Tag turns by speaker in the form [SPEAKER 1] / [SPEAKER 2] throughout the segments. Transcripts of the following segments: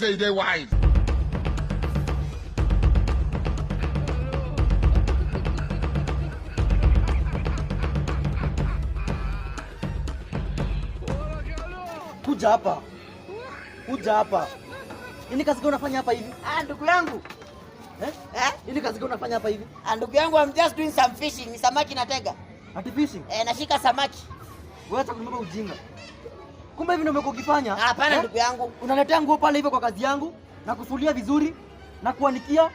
[SPEAKER 1] say they wise.
[SPEAKER 2] Kuja hapa. Kuja hapa. Nini kazi gani unafanya hapa hivi?
[SPEAKER 3] Ndugu yangu.
[SPEAKER 2] Nini kazi gani unafanya hapa hivi?
[SPEAKER 3] Ndugu yangu, I'm just doing some fishing. Ni samaki natega.
[SPEAKER 2] Ati fishing?
[SPEAKER 3] Nashika samaki.
[SPEAKER 2] Wewe acha kunibeba ujinga. Kumbe hivi ndio umekuwa ukifanya?
[SPEAKER 3] Hapana ndugu yangu.
[SPEAKER 2] Unaletea nguo pale hivyo kwa kazi yangu na kufulia vizuri na kuanikia.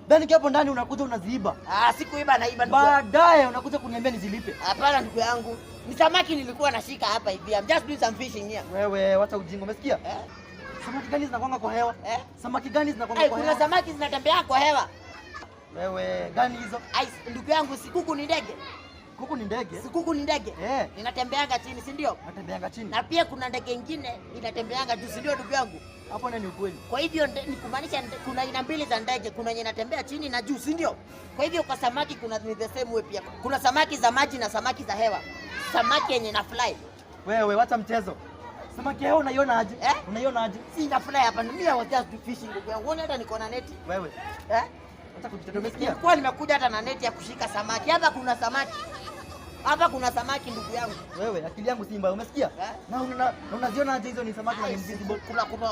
[SPEAKER 2] Then hapo ndani unakuja unaziiba.
[SPEAKER 3] Sikuiba, naiba ndugu.
[SPEAKER 2] Baadaye unakuja kuniambia nizilipe.
[SPEAKER 3] Hapana ndugu yangu. Ni samaki nilikuwa nashika hapa hivi. I'm just doing some fishing here.
[SPEAKER 2] Wewe wacha ujinga, umesikia? Samaki gani zinakwanga kwa hewa? Samaki gani zinakwanga kwa hewa?
[SPEAKER 3] Kuna samaki zinatembea kwa hewa.
[SPEAKER 2] Wewe gani hizo?
[SPEAKER 3] Ndugu yangu, si kuku ni ndege.
[SPEAKER 2] Kuku ni ndege?
[SPEAKER 3] Si kuku ni ndege. Inatembeanga chini, si ndio?
[SPEAKER 2] Inatembeanga chini.
[SPEAKER 3] Na pia kuna ndege nyingine inatembeanga juu, si ndio ndugu yangu?
[SPEAKER 2] Hapo ni ukweli.
[SPEAKER 3] Kwa hivyo ni kumaanisha kuna aina mbili za ndege, kuna yenye inatembea chini na juu, si ndio? Kwa hivyo kwa samaki kuna ni the same way pia. Kuna samaki za maji na samaki za hewa. Samaki yenye na fly.
[SPEAKER 2] Wewe wacha mchezo. Samaki hewa unaiona aje? Unaiona aje?
[SPEAKER 3] Si na fly hapa, mimi I was just fishing ndugu yangu. Uone hata niko na neti.
[SPEAKER 2] Wewe. Acha kujitetea, umesikia?
[SPEAKER 3] Nilikuwa nimekuja hata na neti ya kushika samaki. Hapa kuna samaki. Hapa kuna samaki ndugu yangu.
[SPEAKER 2] Wewe akili yangu si mbaya, umesikia? Na unaziona aje hizo ni samaki na invisible?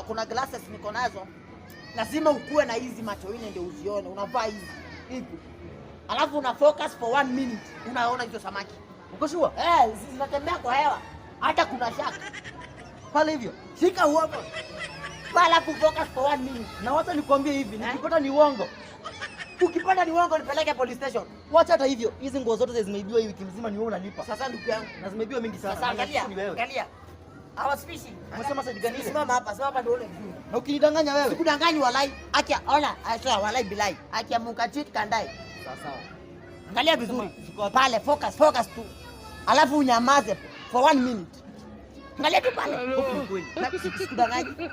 [SPEAKER 3] Kuna glasses niko nazo. Lazima ukue na hizi macho nne ndio uzione. Unavaa hizi. Hivi. Alafu una focus for 1 minute. Unaona hizo samaki.
[SPEAKER 2] Uko sure?
[SPEAKER 3] Zinatembea kwa hewa. Hata kuna shaka.
[SPEAKER 2] Pale hivyo.
[SPEAKER 3] Shika uogo. Pala focus for 1 minute.
[SPEAKER 2] Na wacha nikwambie hivi, nikipata ni uongo.
[SPEAKER 3] Ukipanda ni uongo nipeleke police station.
[SPEAKER 2] Wacha hata hivyo, hizi nguo zote zimeibiwa hii wiki mzima, ni wewe unalipa.
[SPEAKER 3] Sasa ndugu yangu,
[SPEAKER 2] na zimeibiwa mingi sana.
[SPEAKER 3] Sasa angalia, angalia. I was fishing.
[SPEAKER 2] Umesema sasa gani?
[SPEAKER 3] Simama hapa, simama hapa ndio ule vizuri.
[SPEAKER 2] Na ukinidanganya wewe.
[SPEAKER 3] Sikudanganyi walai. Acha ona, acha walai bilai. Acha mukachit kandai.
[SPEAKER 2] Sawa.
[SPEAKER 3] Angalia vizuri. Pale focus tu. Alafu unyamaze for 1 minute. Angalia tu pale. Na sikudanganyi.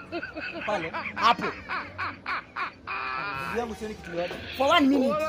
[SPEAKER 3] Pale. Hapo.
[SPEAKER 2] Ndugu yangu sioni kitu yote.
[SPEAKER 3] For 1 minute.